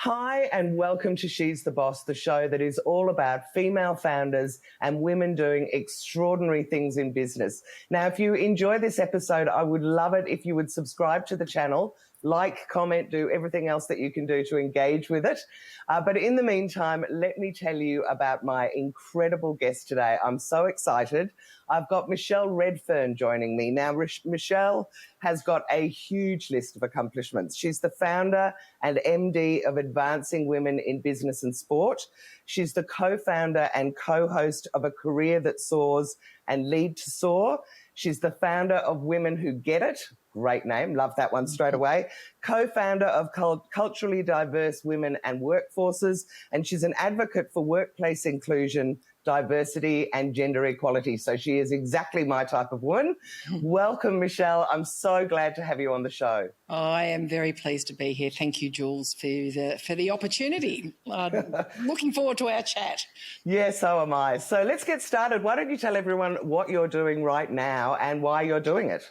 Hi and welcome to She's the Boss, the show that is all about female founders and women doing extraordinary things in business. Now, if you enjoy this episode, I would love it if you would subscribe to the channel, like, comment, do everything else that you can do to engage with it. But in the meantime, let me tell you about my incredible guest today. I'm so excited. I've got Michelle Redfern joining me. Now, Michelle has got a huge list of accomplishments. She's the founder and MD of Advancing Women in Business and Sport. She's the co-founder and co-host of A Career That Soars and Lead to Soar. She's the founder of Women Who Get It. Great name. Love that one straight away. Co-founder of Culturally Diverse Women and Workforces. And she's an advocate for workplace inclusion, diversity and gender equality. So she is exactly my type of woman. Welcome, Michelle. I'm so glad to have you on the show. I am very pleased to be here. Thank you, Jules, for the opportunity. Looking forward to our chat. Yeah, so am I. So let's get started. Why don't you tell everyone what you're doing right now and why you're doing it?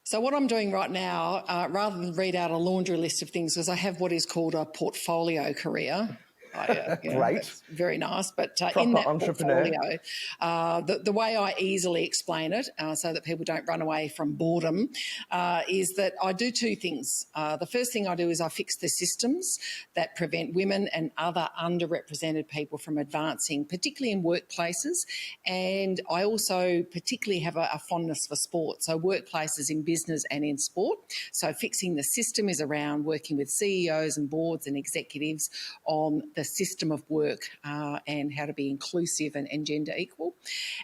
So what I'm doing right now, rather than read out a laundry list of things, because I have what is called a portfolio career. Great. Very nice. But Proper in that entrepreneur. portfolio, the way I easily explain it so that people don't run away from boredom is that I do two things. The first thing I do is I fix the systems that prevent women and other underrepresented people from advancing, particularly in workplaces. And I also particularly have a fondness for sport, so workplaces in business and in sport. So fixing the system is around working with CEOs and boards and executives on the system of work and how to be inclusive and gender equal.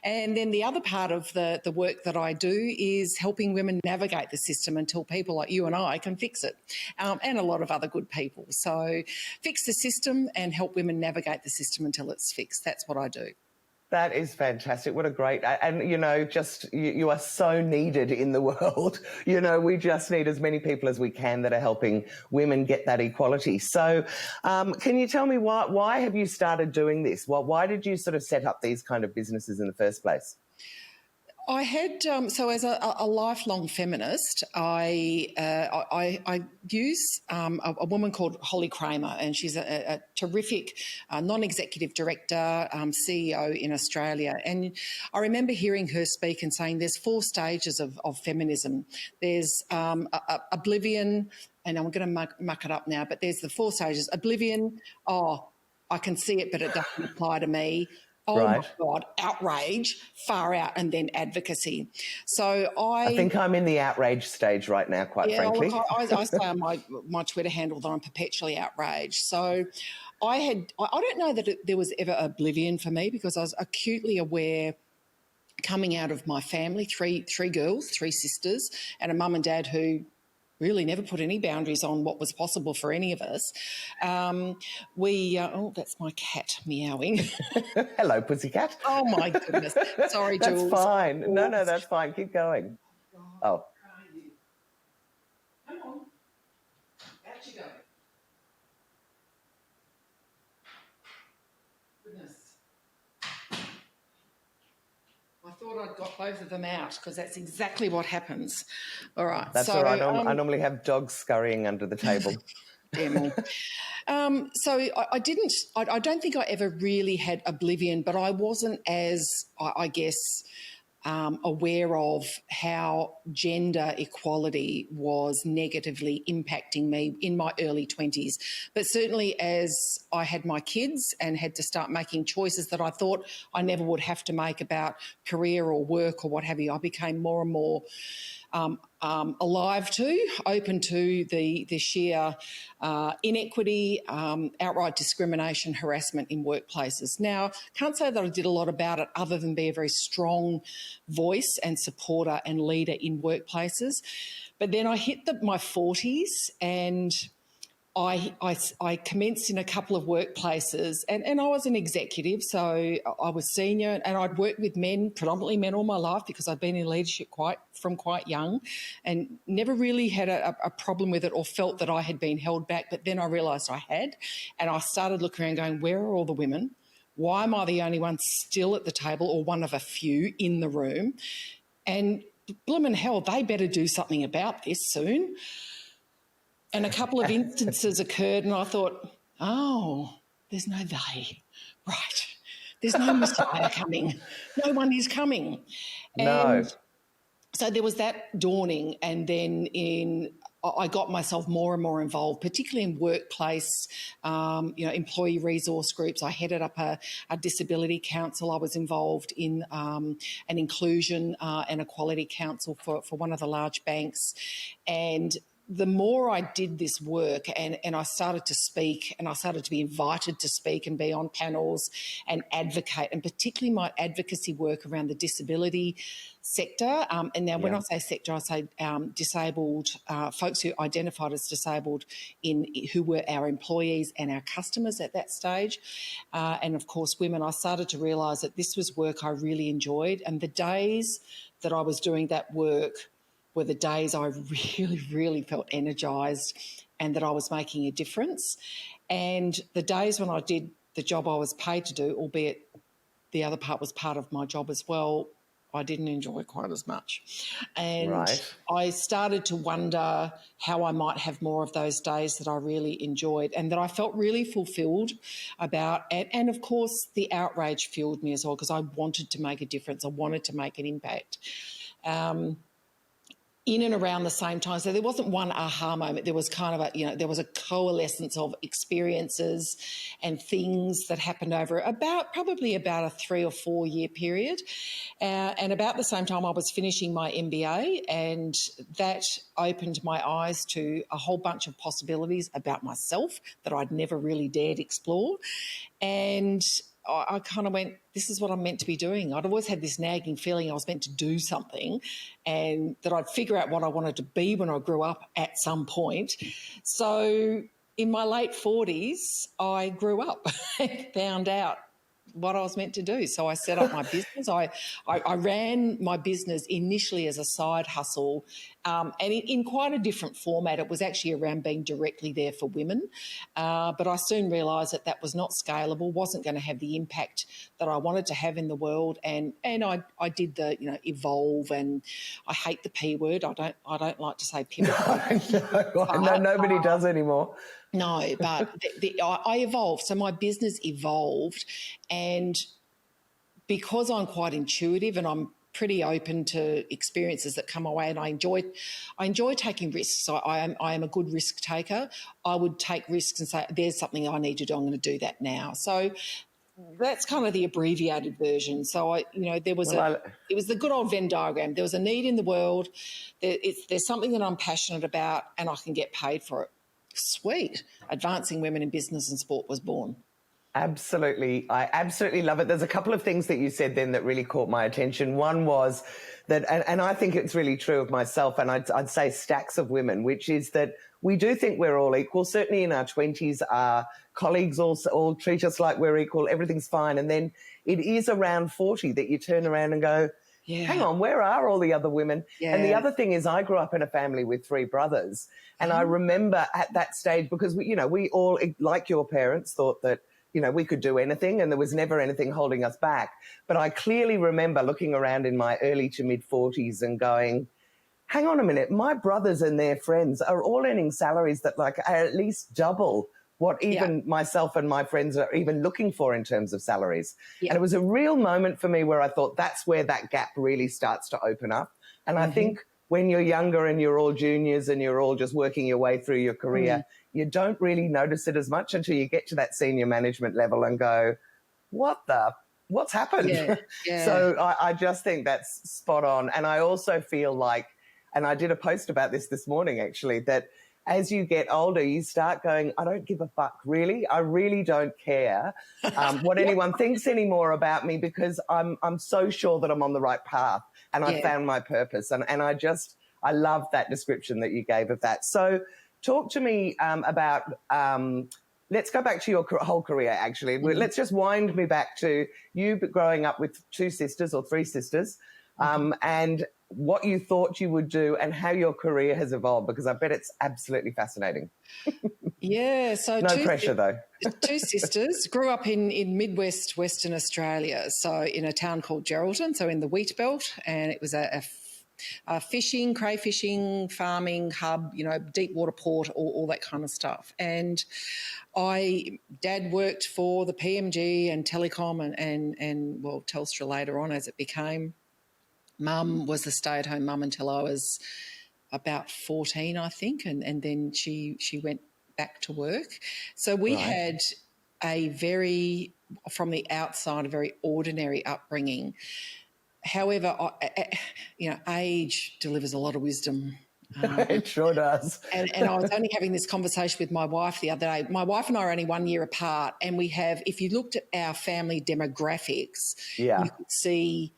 And then the other part of the work that I do is helping women navigate the system until people like you and I can fix it, and a lot of other good people. So fix the system and help women navigate the system until it's fixed. That's what I do. That is fantastic. What a great, and you are so needed in the world. We just need as many people as we can that are helping women get that equality. So can you tell me why have you started doing this? Why did you sort of set up these kind of businesses in the first place? I had so as a lifelong feminist, I use a woman called Holly Kramer, and she's a terrific non-executive director, CEO in Australia. And I remember hearing her speak and saying there's 4 stages of feminism. There's oblivion, and I'm going to muck it up now, but there's the 4 stages. Oblivion, I can see it, but it doesn't apply to me. Oh, right. My God, outrage, far out, and then advocacy. So I think I'm in the outrage stage right now, quite frankly. Look, I say on my Twitter handle that I'm perpetually outraged. So I don't know that there was ever oblivion for me, because I was acutely aware coming out of my family, three girls, 3 sisters, and a mum and dad who really never put any boundaries on what was possible for any of us. That's my cat meowing. Hello, pussycat. Oh, my goodness. Sorry, Jules. That's fine. No, that's fine. Keep going. Oh. Come on. Out you go. Goodness. I thought I'd got both of them out, because that's exactly what happens. All right. That's all right. I normally have dogs scurrying under the table. Damn. So I don't think I ever really had oblivion, but I wasn't as, I guess, aware of how gender equality was negatively impacting me in my early 20s. But certainly as I had my kids and had to start making choices that I thought I never would have to make about career or work or what have you, I became more and more alive to, open to the sheer inequity, outright discrimination, harassment in workplaces. Now, can't say that I did a lot about it other than be a very strong voice and supporter and leader in workplaces. But then I hit my 40s, and I commenced in a couple of workplaces, and I was an executive, so I was senior, and I'd worked with men, predominantly men, all my life, because I'd been in leadership from quite young, and never really had a problem with it or felt that I had been held back. But then I realised I had, and I started looking around going, where are all the women? Why am I the only one still at the table, or one of a few in the room? And bloomin' hell, they better do something about this soon. And a couple of instances occurred, and I thought, Oh, there's no they. Right. There's no Messiah coming. No one is coming. No. And so there was that dawning, and then I got myself more and more involved, particularly in workplace, employee resource groups. I headed up a disability council. I was involved in an inclusion and equality council for one of the large banks. And the more I did this work and I started to speak and I started to be invited to speak and be on panels and advocate, and particularly my advocacy work around the disability sector. And now when I say sector, I say disabled, folks who identified as disabled who were our employees and our customers at that stage. And of course, women. I started to realise that this was work I really enjoyed, and the days that I was doing that work were the days I really, really felt energised and that I was making a difference. And the days when I did the job I was paid to do, albeit the other part was part of my job as well, I didn't enjoy quite as much. And I started to wonder how I might have more of those days that I really enjoyed and that I felt really fulfilled about. And of course, the outrage fueled me as well, because I wanted to make a difference. I wanted to make an impact. In and around the same time. So there wasn't one aha moment. There was kind of there was a coalescence of experiences and things that happened over probably about a 3 or 4 year period. And about the same time I was finishing my MBA, and that opened my eyes to a whole bunch of possibilities about myself that I'd never really dared explore. And I kind of went, this is what I'm meant to be doing. I'd always had this nagging feeling I was meant to do something and that I'd figure out what I wanted to be when I grew up at some point. So in my late 40s, I grew up and found out what I was meant to do. So I set up my business. I ran my business initially as a side hustle, and in quite a different format. It was actually around being directly there for women. But I soon realised that was not scalable, wasn't going to have the impact that I wanted to have in the world. And I did the evolve, and I hate the P word. I don't like to say pivot. No, nobody does anymore. No, but I evolved. So my business evolved, and because I'm quite intuitive and I'm pretty open to experiences that come my way, and I enjoy taking risks. So I am a good risk taker. I would take risks and say, there's something I need to do, I'm going to do that now. So that's kind of the abbreviated version. So it was the good old Venn diagram. There was a need in the world. There's something that I'm passionate about, and I can get paid for it. Sweet. Advancing Women in Business and Sport was born. Absolutely. I absolutely love it. There's a couple of things that you said then that really caught my attention. One was that, and I think it's really true of myself, and I'd say stacks of women, which is that we do think we're all equal. Certainly in our 20s, our colleagues all treat us like we're equal. Everything's fine. And then it is around 40 that you turn around and go, hang on, where are all the other women? Yeah. And the other thing is I grew up in a family with 3 brothers. And I remember at that stage, because we all, like your parents, thought that, we could do anything and there was never anything holding us back. But I clearly remember looking around in my early to mid 40s and going, hang on a minute, my brothers and their friends are all earning salaries that are at least double what even myself and my friends are even looking for in terms of salaries. Yeah. And it was a real moment for me where I thought that's where that gap really starts to open up. And I think when you're younger and you're all juniors and you're all just working your way through your career, you don't really notice it as much until you get to that senior management level and go, what's happened? Yeah. Yeah. So I just think that's spot on. And I also feel like, and I did a post about this morning actually, that as you get older, you start going, I don't give a fuck, really. I really don't care what anyone thinks anymore about me, because I'm so sure that I'm on the right path and I found my purpose. And I love that description that you gave of that. So talk to me about, let's go back to your whole career, actually. Let's just wind me back to you growing up with 2 sisters or 3 sisters, and what you thought you would do and how your career has evolved, because I bet it's absolutely fascinating. Yeah. So no pressure though. 2 sisters, grew up in Midwest, Western Australia. So in a town called Geraldton, so in the wheat belt, and it was a fishing, crayfishing, farming, hub, deep water port, all that kind of stuff. And Dad worked for the PMG and Telecom and Telstra later on as it became. Mum was a stay-at-home mum until I was about 14, I think, and then she went back to work. So we had from the outside, a very ordinary upbringing. However, age delivers a lot of wisdom. It sure does. And I was only having this conversation with my wife the other day. My wife and I are only 1 year apart, and if you looked at our family demographics, you could see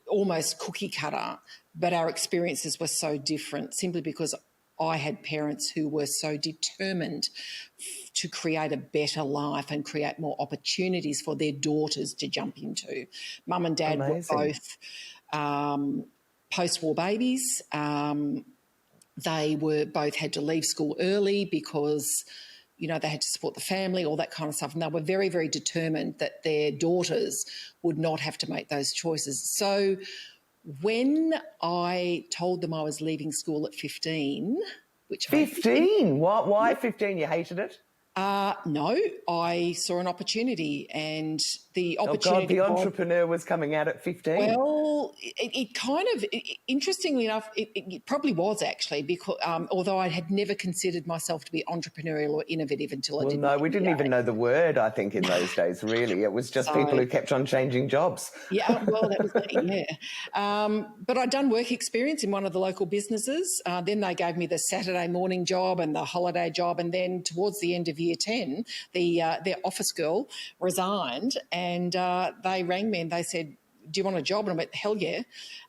almost cookie cutter, but our experiences were so different simply because I had parents who were so determined to create a better life and create more opportunities for their daughters to jump into. Mum and Dad were both post-war babies. They both had to leave school early because they had to support the family, all that kind of stuff. And they were very, very determined that their daughters would not have to make those choices. So when I told them I was leaving school at 15, which 15? Why 15? You hated it? No, I saw an opportunity, and the opportunity. Oh God, the entrepreneur was coming out at 15. Well, it kind of, interestingly enough, it probably was actually, because although I had never considered myself to be entrepreneurial or innovative until I did. No, we didn't even know the word, I think, in those days, really. It was just people who kept on changing jobs. Yeah, well, that was me, yeah. But I'd done work experience in one of the local businesses. Then they gave me the Saturday morning job and the holiday job, and then towards the end of year 10, their office girl resigned, and they rang me and they said, do you want a job? And I went, hell yeah.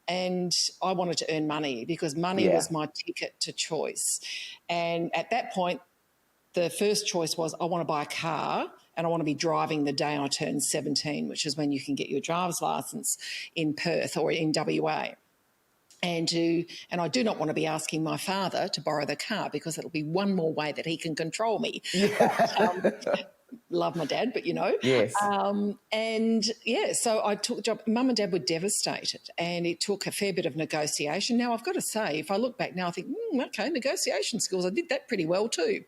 And I wanted to earn money because money was my ticket to choice. And at that point, the first choice was I want to buy a car and I want to be driving the day I turn 17, which is when you can get your driver's licence in Perth or in WA. And I do not want to be asking my father to borrow the car because it'll be one more way that he can control me. Yeah. Love my dad, but Yes. So I took the job. Mum and Dad were devastated, and it took a fair bit of negotiation. Now, I've got to say, if I look back now, I think, okay, negotiation skills, I did that pretty well too.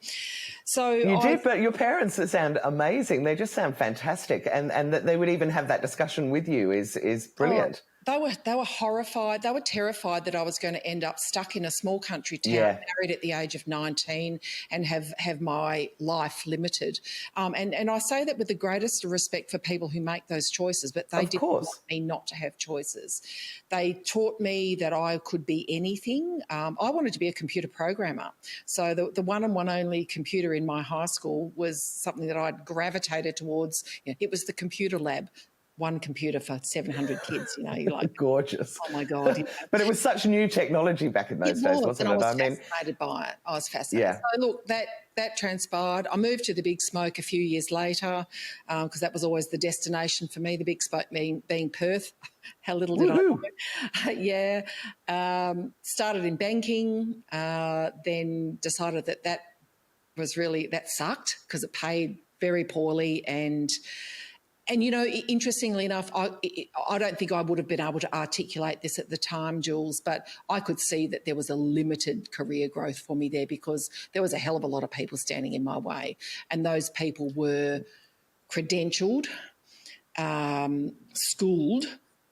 So you did, but your parents sound amazing. They just sound fantastic, and that they would even have that discussion with you is brilliant. They were horrified. They were terrified that I was going to end up stuck in a small country town, married at the age of 19, and have my life limited. And I say that with the greatest respect for people who make those choices, but they didn't want me not to have choices. They taught me that I could be anything. I wanted to be a computer programmer. So the one and one only computer in my high school was something that I'd gravitated towards. It was the computer lab. One computer for 700 kids, you're like... Gorgeous. Oh, my God. But it was such new technology back in those days, wasn't it? I was fascinated by it. I was fascinated. Yeah. So, look, that transpired. I moved to the Big Smoke a few years later because that was always the destination for me, the Big Smoke being Perth. How little did I know. Yeah. Started in banking, then decided that was really... that sucked because it paid very poorly and interestingly enough, I don't think I would have been able to articulate this at the time, Jules, but I could see that there was a limited career growth for me there because there was a hell of a lot of people standing in my way, and those people were credentialed, schooled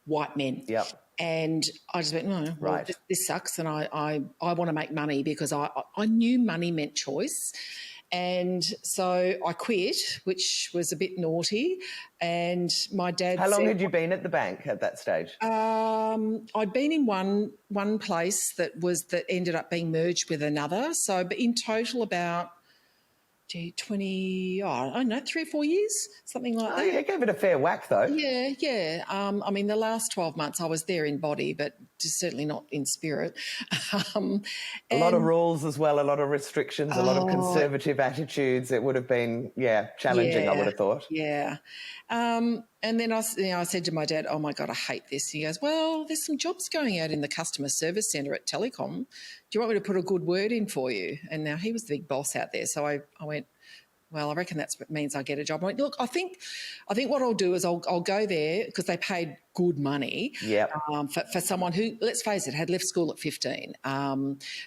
white men. Yep. And I just went, no, well, this sucks, and I want to make money because I knew money meant choice. And so I quit, which was a bit naughty. And my dad How long had you been at the bank at that stage? I'd been in one place that ended up being merged with another. So but in total about 20, I don't know, 3 or 4 years, something like that. Yeah, gave it a fair whack though. Yeah. I mean, the last 12 months I was there in body, but certainly not in spirit. A lot of rules as well, a lot of restrictions, a lot of conservative attitudes. It would have been, challenging, I would have thought. Yeah. And then I said to my dad, oh, my God, I hate this. He goes, well, there's some jobs going out in the customer service centre at Telecom. Do you want me to put a good word in for you? And now he was the big boss out there. So I went, well, I reckon that means I get a job. I went, look, I think what I'll do is I'll go there because they paid good money for someone who, let's face it, had left school at 15.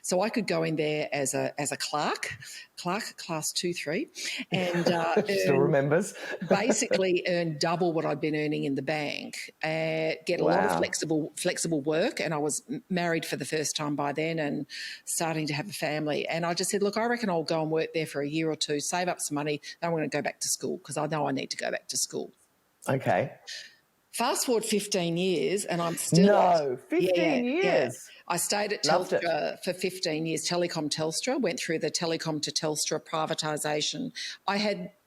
So I could go in there as a clerk class 2-3, and still remembers. basically earn double what I'd been earning in the bank, get a lot of flexible work, and I was married for the first time by then and starting to have a family. And I just said, look, I reckon I'll go and work there for a year or two, save up some money, then I'm going to go back to school because I know I need to go back to school. Okay. Fast forward 15 years and I'm still 15 years. Yeah. I stayed at Telstra for 15 years, Telecom Telstra, went through the Telecom to Telstra privatisation.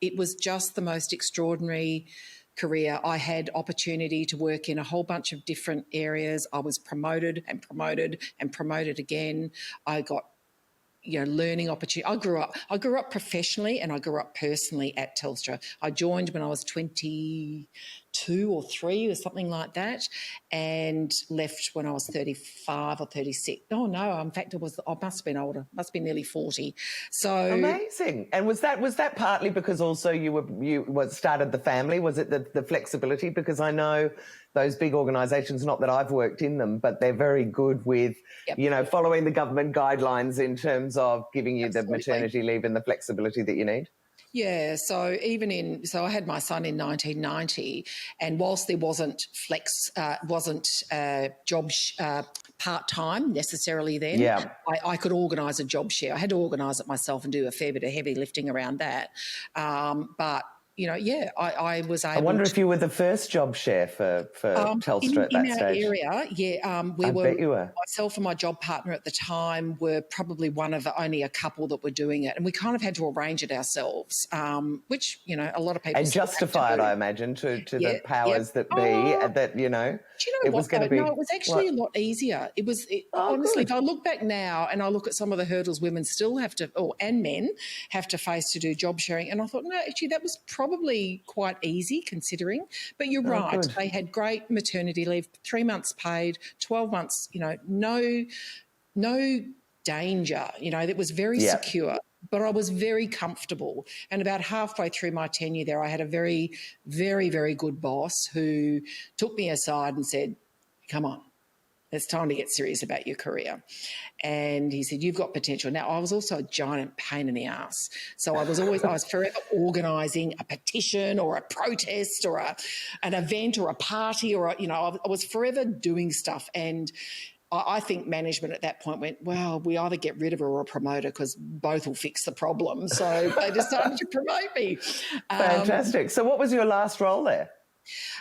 It was just the most extraordinary career. I had opportunity to work in a whole bunch of different areas. I was promoted and promoted and promoted again. I got learning opportunity. I grew up professionally and I grew up personally at Telstra. I joined when I was 22 or 3 or something like that, and left when I was 35 or 36. Oh no, in fact I must have been older. Must have been nearly 40. So amazing. And was that partly because also you started the family? Was it the flexibility? Because I know those big organisations, not that I've worked in them, but they're very good with, following the government guidelines in terms of giving you the maternity leave and the flexibility that you need. Yeah, so I had my son in 1990, and whilst there wasn't job part-time necessarily then, I could organise a job share. I had to organise it myself and do a fair bit of heavy lifting around that. But I was able. I wonder if you were the first job share for Telstra at that stage. In our area, myself and my job partner at the time were probably one of only a couple that were doing it, and we kind of had to arrange it ourselves, which a lot of people and justify it, I imagine, to the powers that be. That Do you know it was going to be. No, it was actually a lot easier. It was honestly, if I look back now and I look at some of the hurdles women still have to, and men have to face to do job sharing, and I thought, no, actually, that was probably quite easy considering. But you're right. Good. They had great maternity leave, 3 months paid, 12 months, no danger, it was very secure. But I was very comfortable. And about halfway through my tenure there, I had a very, very, very good boss who took me aside and said, come on, it's time to get serious about your career. And he said, you've got potential. Now, I was also a giant pain in the ass. So I was forever organising a petition or a protest or an event or a party or, I was forever doing stuff. And I think management at that point went, well, we either get rid of her or promote her because both will fix the problem. So they decided to promote me. Fantastic. So what was your last role there?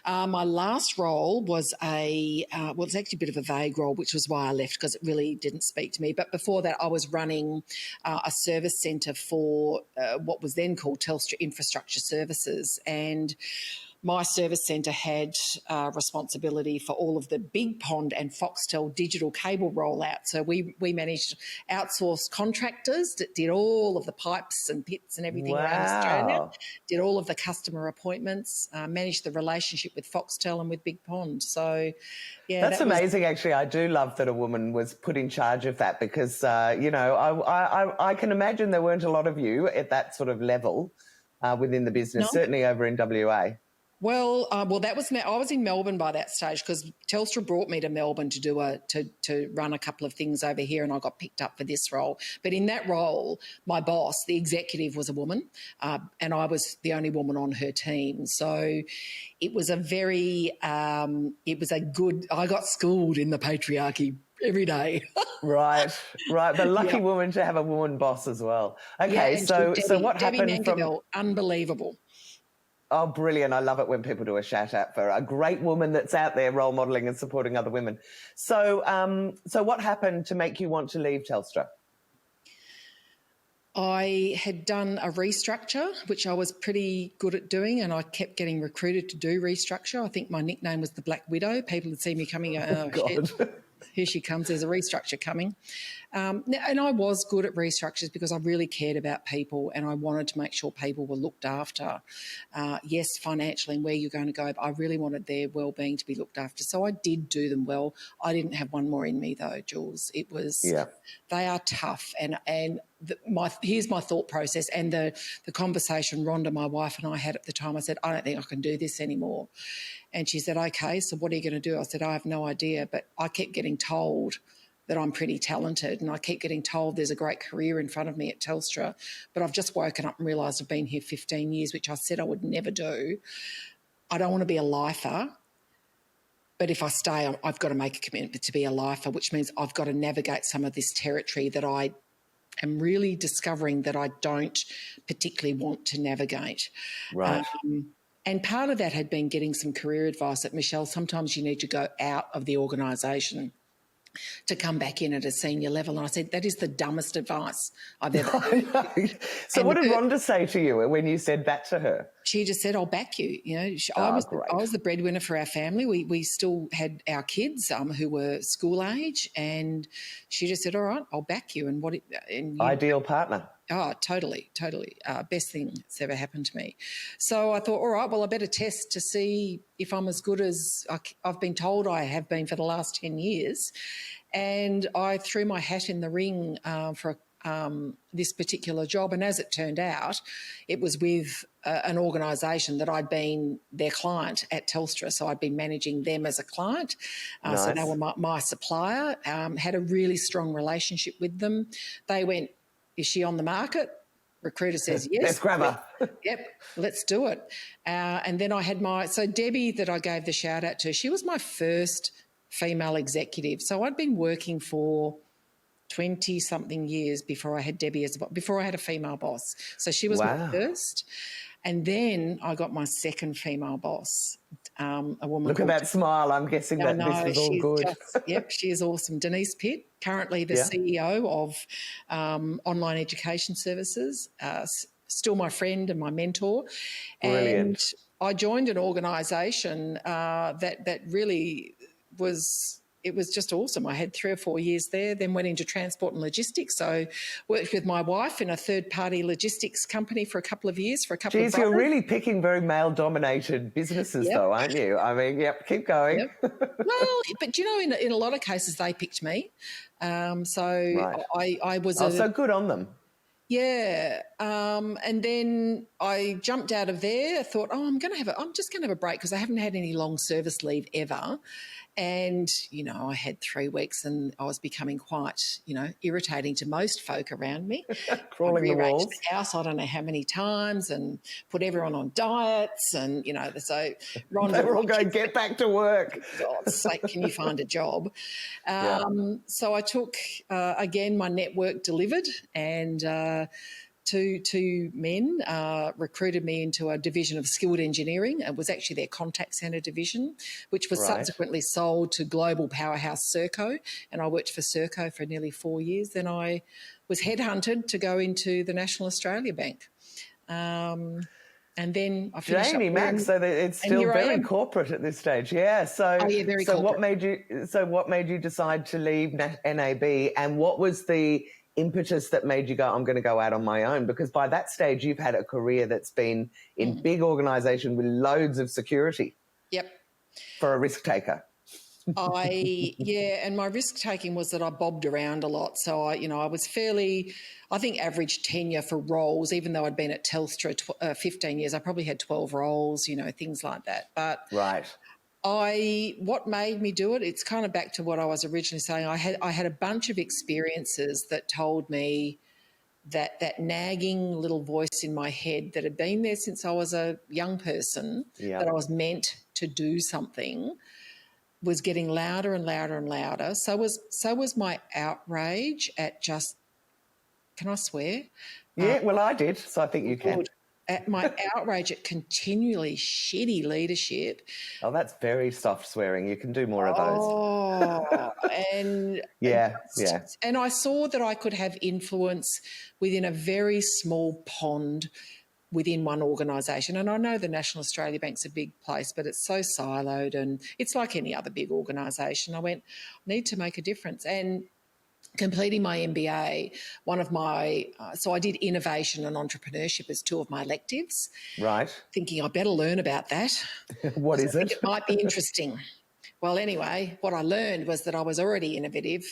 My last role was it's actually a bit of a vague role, which was why I left, because it really didn't speak to me. But before that, I was running a service centre for what was then called Telstra Infrastructure Services, and my service centre had responsibility for all of the Big Pond and Foxtel digital cable rollout. So we managed outsourced contractors that did all of the pipes and pits and everything around Australia, did all of the customer appointments, managed the relationship with Foxtel and with Big Pond. So, yeah. That's amazing, actually. I do love that a woman was put in charge of that because, I can imagine there weren't a lot of you at that sort of level within the business, certainly over in WA. Well, that was I was in Melbourne by that stage because Telstra brought me to Melbourne to run a couple of things over here, and I got picked up for this role. But in that role, my boss, the executive, was a woman, and I was the only woman on her team. So it was I got schooled in the patriarchy every day. Right. The lucky woman to have a woman boss as well. Okay, so what happened from unbelievable. Oh, brilliant. I love it when people do a shout out for a great woman that's out there role modelling and supporting other women. So what happened to make you want to leave Telstra? I had done a restructure, which I was pretty good at doing, and I kept getting recruited to do restructure. I think my nickname was the Black Widow. People would see me coming, shit, here she comes, there's a restructure coming. And I was good at restructures because I really cared about people and I wanted to make sure people were looked after. Yes, financially and where you're going to go, but I really wanted their well-being to be looked after. So I did do them well. I didn't have one more in me though, Jules. It was, they are tough and here's my thought process and the conversation Rhonda, my wife, and I had at the time. I said, I don't think I can do this anymore. And she said, okay, so what are you going to do? I said, I have no idea, but I kept getting told that I'm pretty talented, and I keep getting told there's a great career in front of me at Telstra, but I've just woken up and realised I've been here 15 years, which I said I would never do. I don't want to be a lifer, but if I stay, I've got to make a commitment to be a lifer, which means I've got to navigate some of this territory that I am really discovering that I don't particularly want to navigate. Right. And part of that had been getting some career advice that, Michelle, sometimes you need to go out of the organisation to come back in at a senior level. And I said, that is the dumbest advice I've ever heard. So what did Rhonda say to you when you said that to her? She just said, I'll back you. You know, I was the breadwinner for our family. We still had our kids who were school age, and she just said, all right, I'll back you. Ideal partner. Oh, totally. Best thing that's ever happened to me. So I thought, all right, well, I better test to see if I'm as good as I've been told I have been for the last 10 years. And I threw my hat in the ring for this particular job. And as it turned out, it was with an organisation that I'd been their client at Telstra. So I'd been managing them as a client. Nice. So they were my supplier, had a really strong relationship with them. They went, is she on the market? Recruiter says yes. Let's grab her. Yep, let's do it. And then I had so Debbie that I gave the shout out to, she was my first female executive. So I'd been working for 20-something years before I had Debbie before I had a female boss. So she was my first. And then I got my second female boss, a woman. Look at that smile. I'm guessing that this was all good. Yep, she is awesome. Denise Pitt, currently the CEO of Online Education Services, still my friend and my mentor. Brilliant. And I joined an organisation that really was... It was just awesome. I had 3 or 4 years there, then went into transport and logistics. So worked with my wife in a third-party logistics company for a couple of years, for a couple of brothers. You're really picking very male-dominated businesses though, aren't you? I mean, keep going. Yep. Well, but, you know, in a lot of cases they picked me. I was so good on them. Yeah, and then I jumped out of there. I thought, I'm just going to have a break because I haven't had any long service leave ever. And, you know, I had 3 weeks and I was becoming quite, irritating to most folk around me. Crawling the walls. The house I don't know how many times and put everyone on diets and, so Rhonda... They were all going, get back to work. For God's sake, can you find a job? So I took, again, my network delivered, and two men recruited me into a division of skilled engineering. It was actually their contact centre division, which was subsequently sold to global powerhouse Serco, and I worked for Serco for nearly 4 years. Then I was headhunted to go into the National Australia Bank. And then I finished Jamie Mack, so that it's still very corporate at this stage. Yeah. So, very corporate. What made you decide to leave NAB, and what was the impetus that made you go, I'm going to go out on my own? Because by that stage, you've had a career that's been in big organisation with loads of security. Yep. For a risk taker. And my risk taking was that I bobbed around a lot. So I was fairly, I think, average tenure for roles. Even though I'd been at Telstra 15 years, I probably had 12 roles, things like that. But what made me do it, it's kind of back to what I was originally saying. I had a bunch of experiences that told me that nagging little voice in my head that had been there since I was a young person, that I was meant to do something, was getting louder and louder and louder. So was my outrage at just, can I swear? Yeah, well, I did, so I think you can. At my outrage at continually shitty leadership. Oh, that's very soft swearing. You can do more of those. Oh, and yeah. And I saw that I could have influence within a very small pond within one organisation. And I know the National Australia Bank's a big place, but it's so siloed and it's like any other big organisation. I went, I need to make a difference. And completing my MBA, so I did innovation and entrepreneurship as 2 of my electives. Right. Thinking I better learn about that. What is it? It might be interesting. Well, anyway, what I learned was that I was already innovative,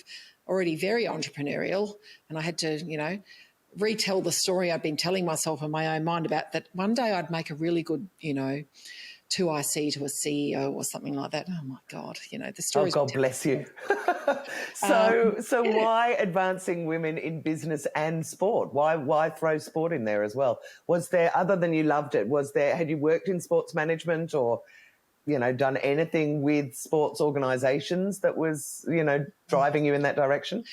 already very entrepreneurial, and I had to, retell the story I'd been telling myself in my own mind about that one day I'd make a really good, 2IC to a CEO or something like that. Oh, my God, the Oh, stories. God bless you. So why advancing women in business and sport? Why throw sport in there as well? Was there, other than you loved it, had you worked in sports management or, done anything with sports organisations that was, driving you in that direction?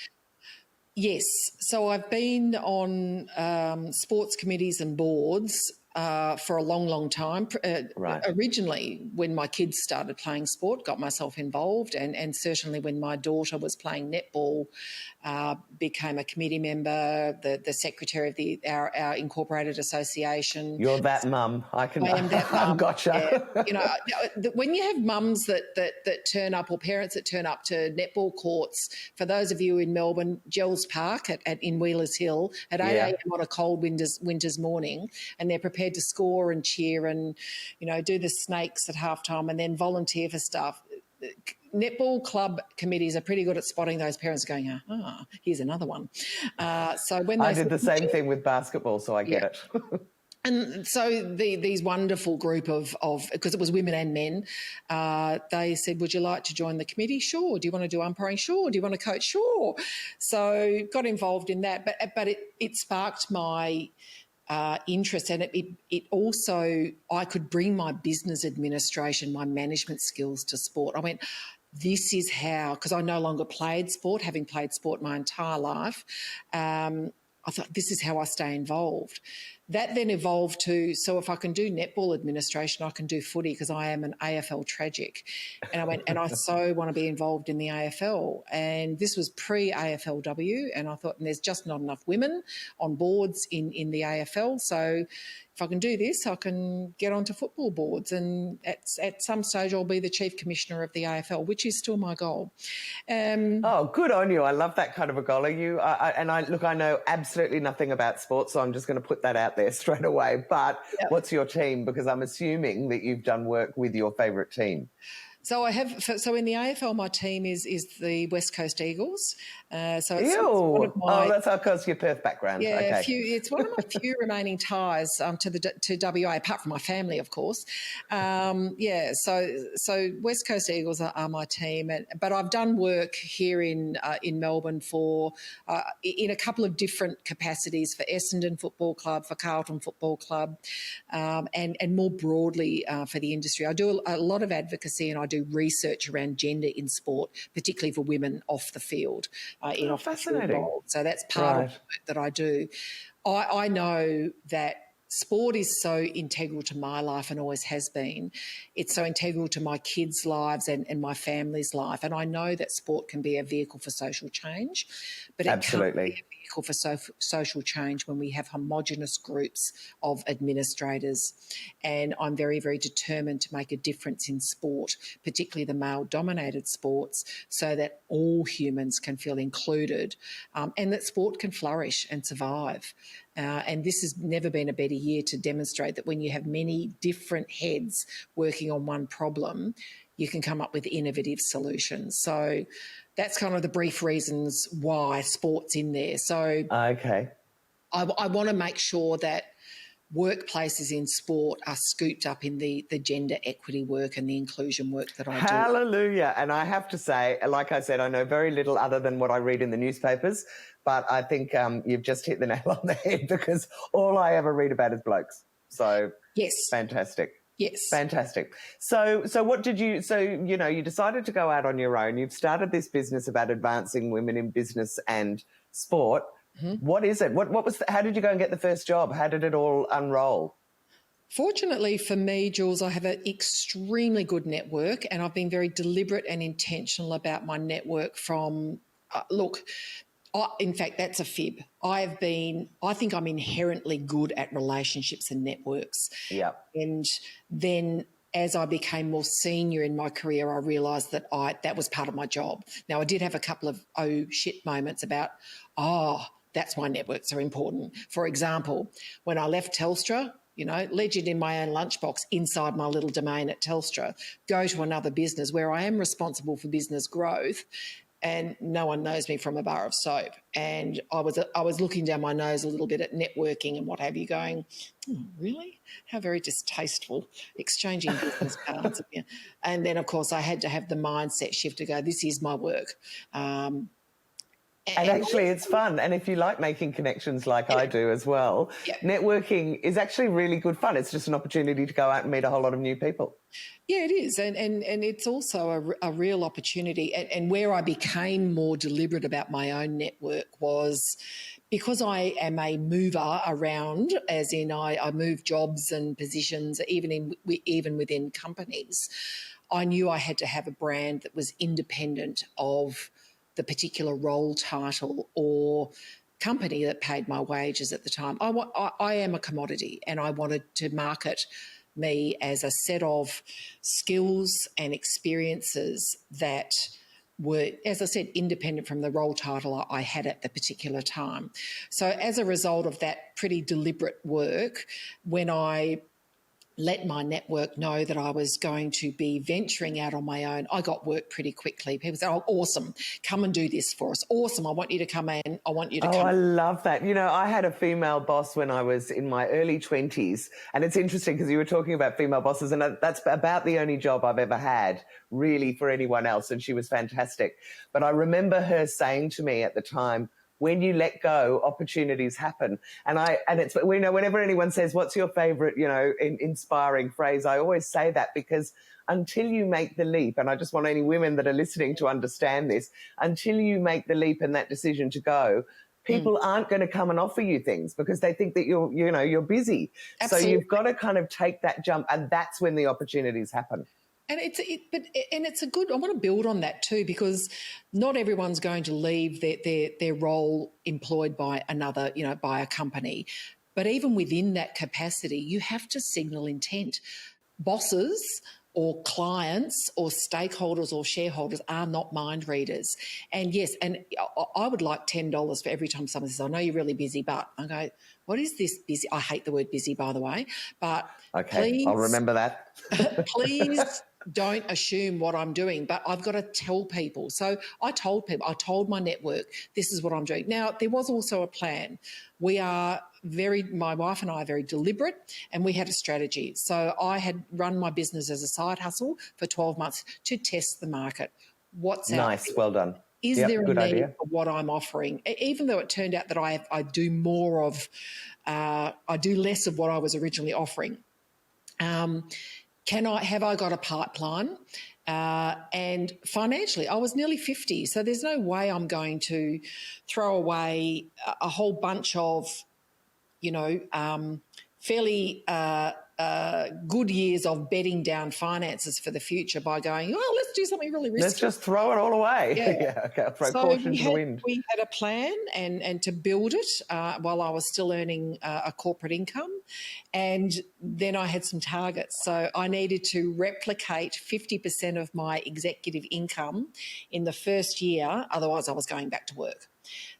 Yes. So I've been on sports committees and boards for a long, long time. Right. Originally, when my kids started playing sport, got myself involved, and certainly when my daughter was playing netball, became a committee member, the secretary of our incorporated association. You're that mum. I am that mum. Gotcha. Yeah. When you have mums that turn up, or parents that turn up to netball courts, for those of you in Melbourne, Gels Park in Wheelers Hill at 8 a.m. on a cold winter's morning, and they're prepared to score and cheer and, do the snakes at halftime and then volunteer for stuff. Netball club committees are pretty good at spotting those parents going, here's another one. So when I did the same thing with basketball, so I get it. And so these wonderful group of because it was women and men, they said, would you like to join the committee? Sure. Do you want to do umpiring? Sure. Do you want to coach? Sure. So got involved in that, but it sparked my interest, and it also, I could bring my business administration, my management skills to sport. I went, this is how, because I no longer played sport, having played sport my entire life. I thought, this is how I stay involved. That then evolved to, so if I can do netball administration, I can do footy because I am an AFL tragic. And I went, and I so want to be involved in the AFL. And this was pre-AFLW, and I thought, and there's just not enough women on boards in the AFL. So if I can do this, I can get onto football boards, and at some stage I'll be the chief commissioner of the AFL, which is still my goal. Oh, good on you. I love that kind of a goal. I know absolutely nothing about sports, so I'm just going to put that out there straight away. But What's your team? Because I'm assuming that you've done work with your favourite team. So in the AFL, my team is the West Coast Eagles. It's one of my, that's because your Perth background. Yeah, okay. It's one of my few remaining ties to WA, apart from my family, of course. So West Coast Eagles are my team, but I've done work here in Melbourne for in a couple of different capacities for Essendon Football Club, for Carlton Football Club, and more broadly for the industry. I do a lot of advocacy, and I do research around gender in sport, particularly for women off the field. Fascinating. So that's part of the work that I do. I know that sport is so integral to my life and always has been. It's so integral to my kids' lives and my family's life. And I know that sport can be a vehicle for social change, but it can't be a vehicle for social change when we have homogenous groups of administrators. And I'm very, very determined to make a difference in sport, particularly the male-dominated sports, so that all humans can feel included and that sport can flourish and survive. And this has never been a better year to demonstrate that when you have many different heads working on one problem, you can come up with innovative solutions. So that's kind of the brief reasons why sport's in there. So I want to make sure that workplaces in sport are scooped up in the gender equity work and the inclusion work that I do. Hallelujah. And I have to say, like I said, I know very little other than what I read in the newspapers, but I think you've just hit the nail on the head, because all I ever read about is blokes. So yes, fantastic. Yes. Fantastic. So what did you, you decided to go out on your own. You've started this business about advancing women in business and sport. Mm-hmm. What is it? How did you go and get the first job? How did it all unroll? Fortunately for me, Jules, I have an extremely good network, and I've been very deliberate and intentional about my network from, in fact, that's a fib. I think I'm inherently good at relationships and networks. Yeah. And then as I became more senior in my career, I realised that that was part of my job. Now, I did have a couple of oh shit moments about, that's why networks are important. For example, when I left Telstra, legend in my own lunchbox inside my little domain at Telstra, go to another business where I am responsible for business growth. and no one knows me from a bar of soap. And I was looking down my nose a little bit at networking and what have you, going, really? How very distasteful, exchanging business cards. And then, of course, I had to have the mindset shift to go, this is my work. And actually, it's fun. And if you like making connections like I do as well, networking is actually really good fun. It's just an opportunity to go out and meet a whole lot of new people. Yeah, it is. And it's also a real opportunity. And where I became more deliberate about my own network was because I am a mover around, as in I move jobs and positions, even within companies. I knew I had to have a brand that was independent of the particular role title or company that paid my wages at the time. I am a commodity, and I wanted to market me as a set of skills and experiences that were, as I said, independent from the role title I had at the particular time. So as a result of that pretty deliberate work, when I let my network know that I was going to be venturing out on my own, I got work pretty quickly. People said, oh, awesome, come and do this for us. Awesome, I want you to come in. I want you to come. Oh, I love that. You know, I had a female boss when I was in my early 20s. And it's interesting because you were talking about female bosses, and that's about the only job I've ever had really for anyone else. And she was fantastic. But I remember her saying to me at the time, when you let go, opportunities happen. And it's, we know, whenever anyone says, what's your favorite, inspiring phrase, I always say that, because until you make the leap, and I just want any women that are listening to understand this, until you make the leap and that decision to go, people aren't going to come and offer you things because they think that you're busy. Absolutely. So you've got to kind of take that jump, and that's when the opportunities happen. And it's a good. I want to build on that too, because not everyone's going to leave their role employed by another, by a company. But even within that capacity, you have to signal intent. Bosses or clients or stakeholders or shareholders are not mind readers. And yes, and I would like $10 for every time someone says, I know you're really busy, but I go, what is this busy? I hate the word busy, by the way, but okay, please, I'll remember that. Please don't assume what I'm doing, but I've got to tell people. So I told my network, this is what I'm doing. Now, there was also a plan. My wife and I are very deliberate, and we had a strategy. So I had run my business as a side hustle for 12 months to test the market. What's nice, well done. Is there a need for what I'm offering? Even though it turned out that I do more of, I do less of what I was originally offering. Have I got a pipeline? And financially, I was nearly 50, so there's no way I'm going to throw away a whole bunch of, fairly good years of bedding down finances for the future by going, oh, let's do something really risky. Let's just throw it all away. Okay, throw caution to the wind. We had a plan and to build it while I was still earning a corporate income. And then I had some targets. So I needed to replicate 50% of my executive income in the first year. Otherwise, I was going back to work.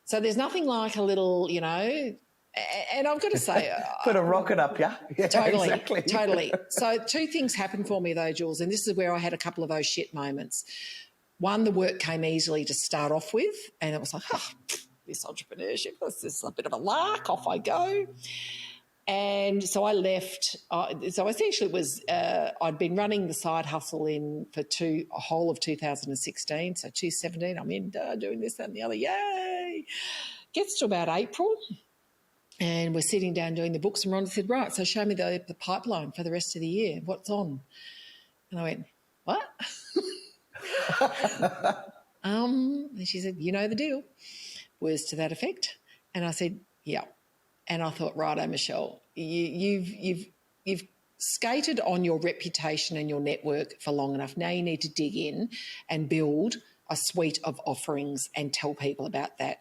So there's nothing like a little, and I've got to say... Put a rocket up, yeah? Totally, exactly. Totally. So two things happened for me though, Jules, and this is where I had a couple of those shit moments. One, the work came easily to start off with, and it was like, this entrepreneurship, this is a bit of a lark, off I go. And so I left. So essentially it was, I'd been running the side hustle for a whole of 2016, so 2017, I'm in doing this, that and the other, yay. Gets to about April, and we're sitting down doing the books, and Rhonda said, right, so show me the pipeline for the rest of the year. What's on? And I went, what? And she said, you know the deal. Words to that effect. And I said, yeah. And I thought, righto, Michelle, you've skated on your reputation and your network for long enough. Now you need to dig in and build a suite of offerings and tell people about that.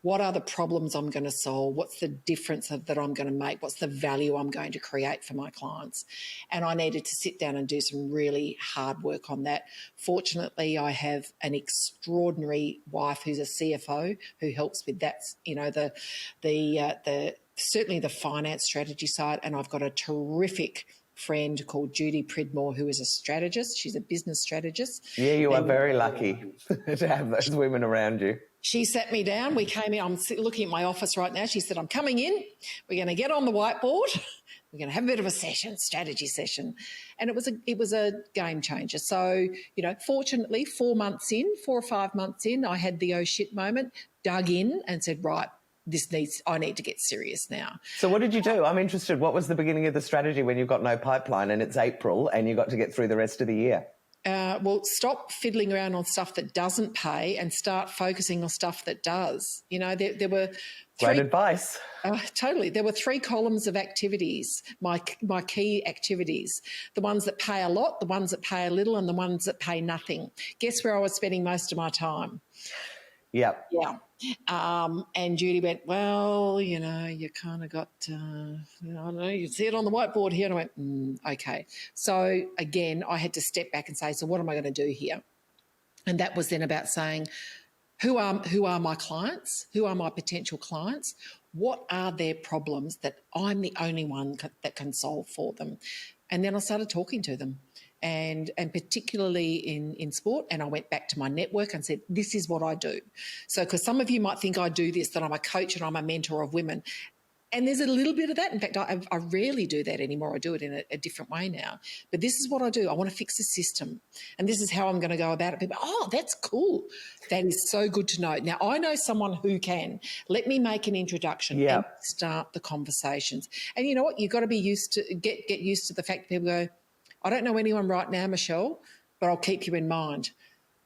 What are the problems I'm going to solve? What's the difference that I'm going to make? What's the value I'm going to create for my clients? And I needed to sit down and do some really hard work on that. Fortunately, I have an extraordinary wife who's a CFO who helps with that, certainly the finance strategy side, and I've got a terrific friend called Judy Pridmore, who is a strategist. She's a business strategist. Yeah, you are very lucky to have those women around you. She sat me down. We came in. I'm looking at my office right now. She said, I'm coming in. We're going to get on the whiteboard. We're going to have a bit of a session, strategy session. And it was a game changer. So, fortunately, 4 or 5 months in, I had the oh shit moment, dug in and said, right, I need to get serious now. So what did you do? I'm interested. What was the beginning of the strategy when you've got no pipeline and it's April and you got to get through the rest of the year? Well, stop fiddling around on stuff that doesn't pay and start focusing on stuff that does. There were great advice. Totally. There were 3 columns of activities, my key activities, the ones that pay a lot, the ones that pay a little, and the ones that pay nothing. Guess where I was spending most of my time? Yep. Yeah. And Judy went, well, you kind of got, I don't know, you see it on the whiteboard here. And I went, okay. So again, I had to step back and say, so what am I going to do here? And that was then about saying, who are my clients? Who are my potential clients? What are their problems that I'm the only one that can solve for them? And then I started talking to them. And particularly in sport, and I went back to my network and said, this is what I do. So because some of you might think I do this, that I'm a coach and I'm a mentor of women. And there's a little bit of that. In fact, I rarely do that anymore. I do it in a different way now. But this is what I do. I want to fix the system. And this is how I'm going to go about it. People, oh, that's cool. That is so good to know. Now, I know someone who can. Let me make an introduction and start the conversations. And you know what? You've got to be used to, get used to the fact that people go, I don't know anyone right now, Michelle, but I'll keep you in mind.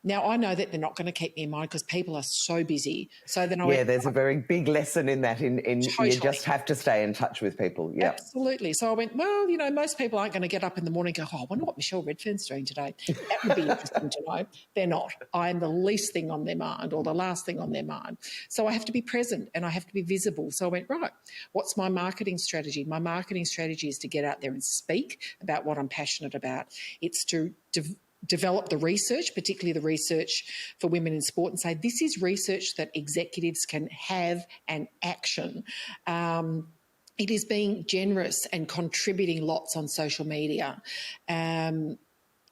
Now, I know that they're not going to keep me in mind because people are so busy. So then there's a very big lesson in that. Totally. You just have to stay in touch with people. Yeah, absolutely. So I went, well, most people aren't going to get up in the morning and go, oh, I wonder what Michelle Redfern's doing today. That would be interesting to know. They're not. I am the least thing on their mind or the last thing on their mind. So I have to be present and I have to be visible. So I went, right, what's my marketing strategy? My marketing strategy is to get out there and speak about what I'm passionate about. It's to develop the research, particularly the research for women in sport, and say this is research that executives can have and action. It is being generous and contributing lots on social media.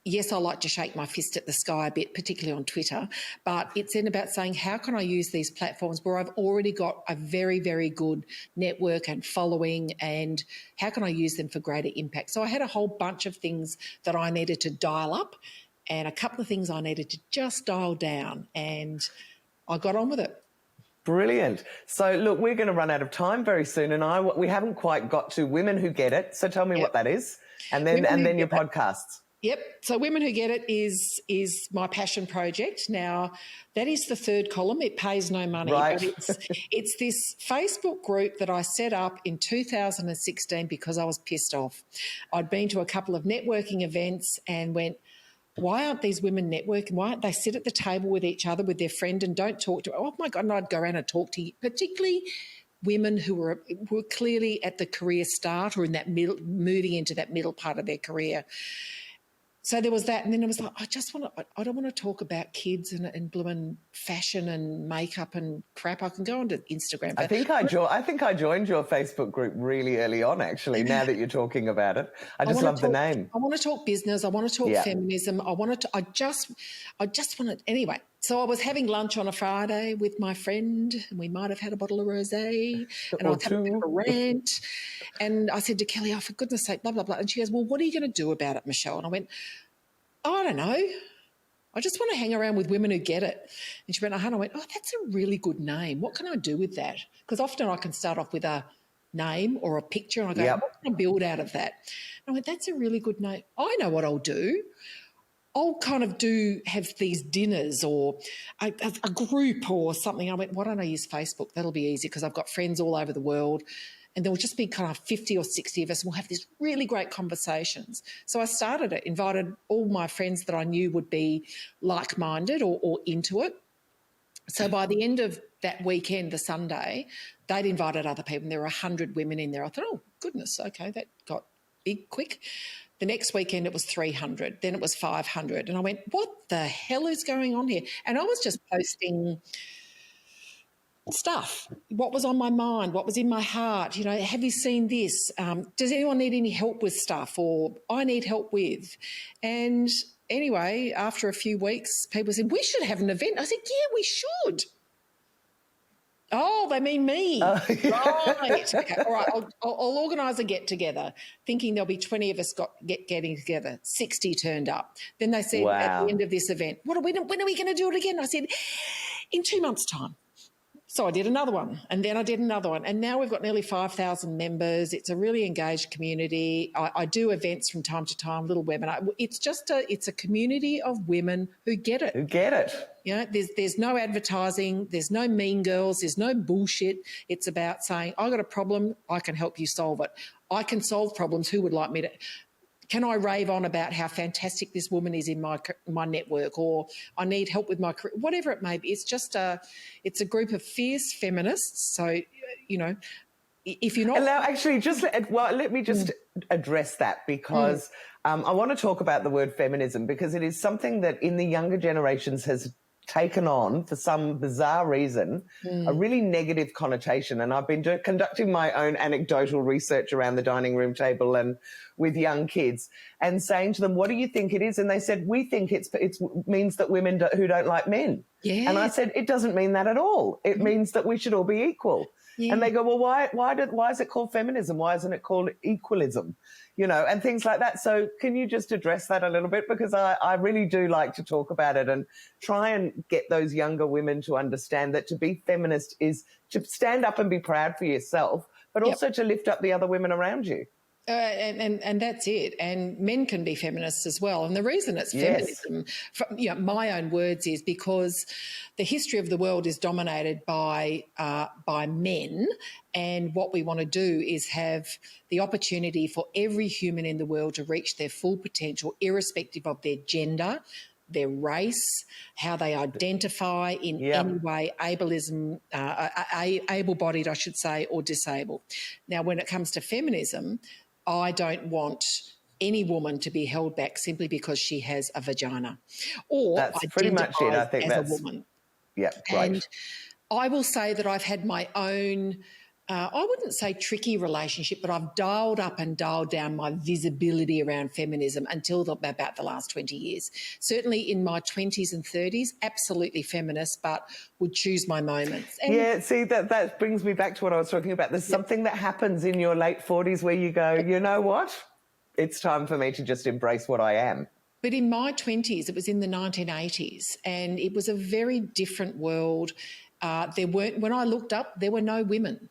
Yes, I like to shake my fist at the sky a bit, particularly on Twitter, but it's in about saying how can I use these platforms where I've already got a very, very good network and following, and how can I use them for greater impact? So I had a whole bunch of things that I needed to dial up and a couple of things I needed to just dial down, and I got on with it. Brilliant. So, look, we're going to run out of time very soon, and we haven't quite got to Women Who Get It. So tell me what that is, and then your podcasts. Yep. So Women Who Get It is my passion project. Now, that is the 3rd column. It pays no money. Right. But it's this Facebook group that I set up in 2016 because I was pissed off. I'd been to a couple of networking events and went, why aren't these women networking? Why aren't they sit at the table with each other, with their friend, and don't talk to, oh, my God, and I'd go around and talk to particularly women who were clearly at the career start or in that moving into that middle part of their career. So there was that, and then it was like, I don't want to talk about kids and blooming fashion and makeup and crap. I can go onto Instagram. I think I joined your Facebook group really early on, actually, now that you're talking about it. I just love the name. I want to talk business. I want to talk feminism. I just want to, anyway. So I was having lunch on a Friday with my friend, and we might have had a bottle of rosé, and I was having a bit of a rant. And I said to Kelly, oh, for goodness sake, blah, blah, blah. And she goes, well, what are you going to do about it, Michelle? And I went, oh, I don't know. I just want to hang around with women who get it. And she went, I went, oh, that's a really good name. What can I do with that? Because often I can start off with a name or a picture, and I go, what can I build out of that? And I went, that's a really good name. I know what I'll do. I'll kind of have these dinners or a group or something. I went, why don't I use Facebook? That'll be easy because I've got friends all over the world, and there will just be kind of 50 or 60 of us, and we'll have these really great conversations. So I started it, invited all my friends that I knew would be like-minded or into it. So by the end of that weekend, the Sunday, they'd invited other people, and there were 100 women in there. I thought, oh, goodness, okay, that got big quick. The next weekend it was 300, then it was 500. And I went, what the hell is going on here? And I was just posting stuff. What was on my mind? What was in my heart? You know, have you seen this? Does anyone need any help with stuff, or I need help with? And anyway, after a few weeks, people said, we should have an event. I said, yeah, we should. Oh, they mean me. Right. Okay. All right. I'll organise a get-together, thinking there'll be 20 of us getting together. 60 turned up. Then they said at the end of this event, when are we going to do it again? I said, in 2 months' time. So I did another one, and then I did another one, and now we've got nearly 5,000 members. It's a really engaged community. I do events from time to time, little webinar. It's a community of women who get it. You know, there's no advertising, there's no mean girls, there's no bullshit. It's about saying, I've got a problem, I can help you solve it. I can solve problems. Who would like me to? Can I rave on about how fantastic this woman is in my network, or I need help with my career, whatever it may be. It's a group of fierce feminists. So, you know, if you're not... Now, actually, let me just address that, because I want to talk about the word feminism, because it is something that in the younger generations has taken on, for some bizarre reason, a really negative connotation. And I've been conducting my own anecdotal research around the dining room table and with young kids, and saying to them, what do you think it is? And they said, we think it means that women who don't like men. Yeah. And I said, it doesn't mean that at all. It means that we should all be equal. Yeah. And they go, well, why is it called feminism? Why isn't it called equalism? You know, and things like that. So can you just address that a little bit? Because I really do like to talk about it and try and get those younger women to understand that to be feminist is to stand up and be proud for yourself, but also to lift up the other women around you. And that's it. And men can be feminists as well. And the reason it's feminism, from, you know, my own words, is because the history of the world is dominated by men. And what we want to do is have the opportunity for every human in the world to reach their full potential, irrespective of their gender, their race, how they identify in any way, ableism, able-bodied, I should say, or disabled. Now, when it comes to feminism, I don't want any woman to be held back simply because she has a vagina, or that's pretty much it. I think as that's a woman. Yeah, right. And I will say that I've had my own, I wouldn't say tricky relationship, but I've dialed up and dialed down my visibility around feminism until about the last 20 years. Certainly in my 20s and 30s, absolutely feminist, but would choose my moments. And see, that brings me back to what I was talking about. There's something that happens in your late 40s where you go, you know what? It's time for me to just embrace what I am. But in my 20s, it was in the 1980s, and it was a very different world. When I looked up, there were no women.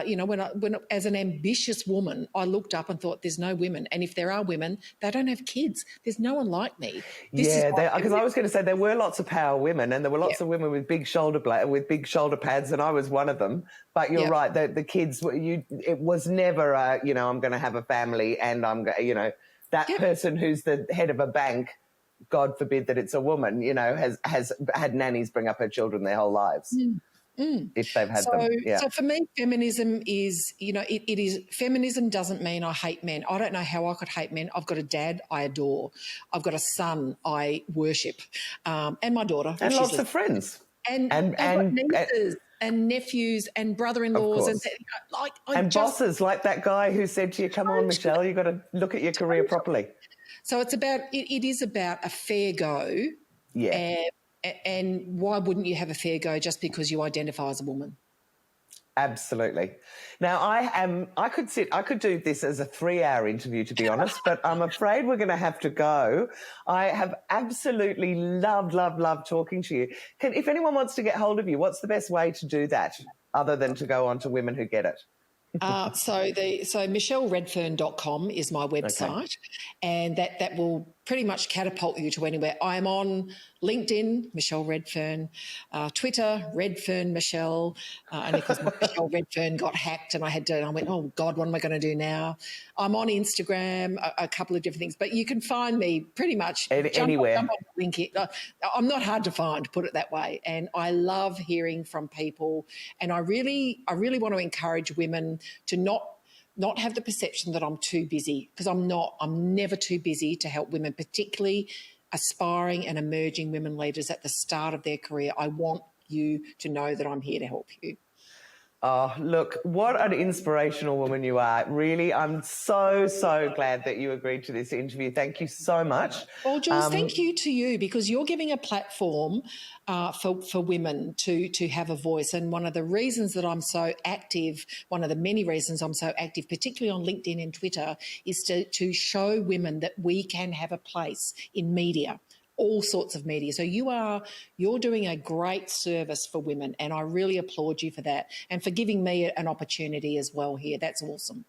You know, when as an ambitious woman, I looked up and thought, there's no women. And if there are women, they don't have kids. There's no one like me. Because I was going to say there were lots of power women, and there were lots of women with big shoulder pads, and I was one of them. But you're right, the kids, it was never, I'm going to have a family, and I'm going, that person who's the head of a bank, God forbid that it's a woman, has had nannies bring up her children their whole lives. If they've had them. Yeah. So for me, feminism is, it is, feminism doesn't mean I hate men. I don't know how I could hate men. I've got a dad I adore. I've got a son I worship, and my daughter. And lots of friends. And I've got nieces and nephews and brother-in-laws. And bosses, like that guy who said to you, come on, Michelle, you've got to look at your career properly. So it is about a fair go. Yeah. And why wouldn't you have a fair go just because you identify as a woman? Absolutely. Now, I could do this as a 3-hour interview, to be honest, but I'm afraid we're going to have to go. I have absolutely loved talking to you. If anyone wants to get hold of you, what's the best way to do that other than to go on to Women Who Get It? So michelleredfern.com is my website, and that will pretty much catapult you to anywhere. I'm on LinkedIn, Michelle Redfern, Twitter, Redfern Michelle, only because Michelle Redfern got hacked and I went, oh God, what am I going to do now? I'm on Instagram, a couple of different things, but you can find me pretty much anywhere. Jump on LinkedIn. I'm not hard to find, put it that way. And I love hearing from people, and I really want to encourage women to not have the perception that I'm too busy, because I'm not. I'm never too busy to help women, particularly aspiring and emerging women leaders at the start of their career. I want you to know that I'm here to help you. Oh, look, what an inspirational woman you are. Really, I'm so, so glad that you agreed to this interview. Thank you so much. Well, Jules, thank you to you, because you're giving a platform for women to have a voice. And one of the reasons that I'm so active, one of the many reasons I'm so active, particularly on LinkedIn and Twitter, is to show women that we can have a place in media, all sorts of media. So you're doing a great service for women, and I really applaud you for that, and for giving me an opportunity as well here. That's awesome.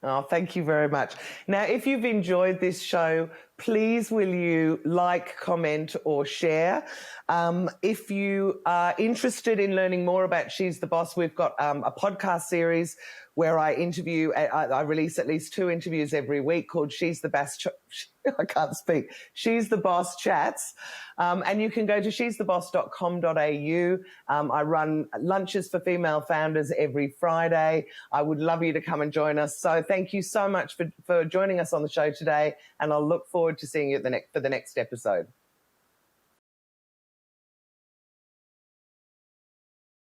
Oh, thank you very much. Now, if you've enjoyed this show, please will you like, comment or share. If you are interested in learning more about She's the Boss, we've got a podcast series where I release at least 2 interviews every week called She's the Boss. I can't speak. She's the Boss Chats. And you can go to she'stheboss.com.au. I run lunches for female founders every Friday. I would love you to come and join us. So thank you so much for joining us on the show today. And I'll look forward to seeing you for the next episode.